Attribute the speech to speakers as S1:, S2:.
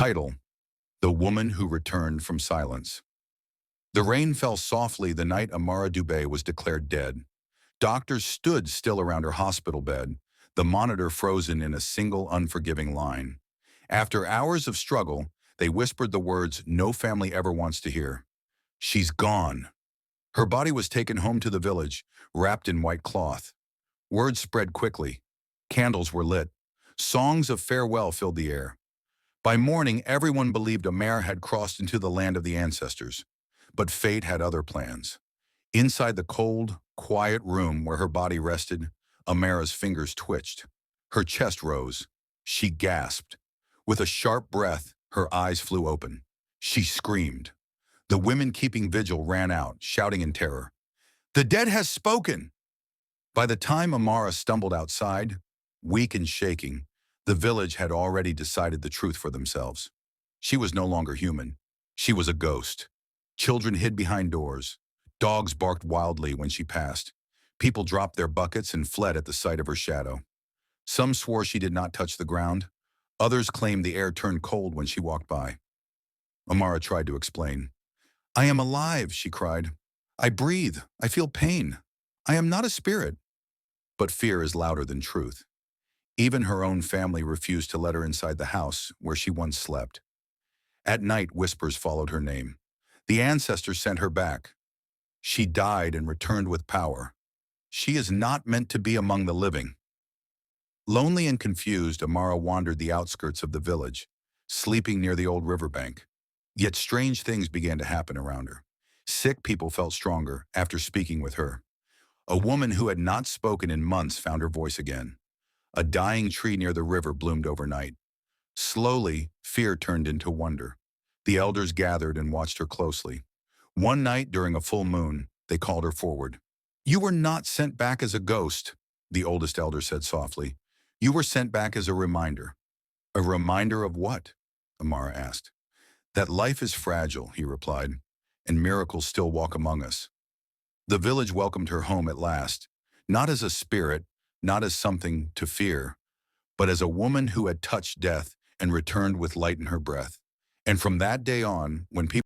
S1: Title: The Woman Who Returned from Silence. The rain fell softly the night Amara Dubé was declared dead. Doctors stood still around her hospital bed, the monitor frozen in a single unforgiving line. After hours of struggle, they whispered the words no family ever wants to hear. She's gone. Her body was taken home to the village, wrapped in white cloth. Word spread quickly. Candles were lit. Songs of farewell filled the air. By morning, everyone believed Amer had crossed into the land of the ancestors. But fate had other plans. Inside the cold, quiet room where her body rested, Amara's fingers twitched. Her chest rose. She gasped. With a sharp breath, her eyes flew open. She screamed. The women keeping vigil ran out, shouting in terror. "The dead has spoken!" By the time Amara stumbled outside, weak and shaking, the village had already decided the truth for themselves. She was no longer human. She was a ghost. Children hid behind doors. Dogs barked wildly when she passed. People dropped their buckets and fled at the sight of her shadow. Some swore she did not touch the ground. Others claimed the air turned cold when she walked by. Amara tried to explain. "I am alive," she cried. "I breathe. I feel pain. I am not a spirit." But fear is louder than truth. Even her own family refused to let her inside the house where she once slept. At night, whispers followed her name. The ancestors sent her back. She died and returned with power. She is not meant to be among the living. Lonely and confused, Amara wandered the outskirts of the village, sleeping near the old riverbank. Yet strange things began to happen around her. Sick people felt stronger after speaking with her. A woman who had not spoken in months found her voice again. A dying tree near the river bloomed overnight. Slowly, fear turned into wonder. The elders gathered and watched her closely. One night during a full moon, they called her forward. "You were not sent back as a ghost," the oldest elder said softly. "You were sent back as a reminder." "A reminder of what?" Amara asked. "That life is fragile," he replied, "and miracles still walk among us." The village welcomed her home at last, not as a spirit, not as something to fear, but as a woman who had touched death and returned with light in her breath. And from that day on, when people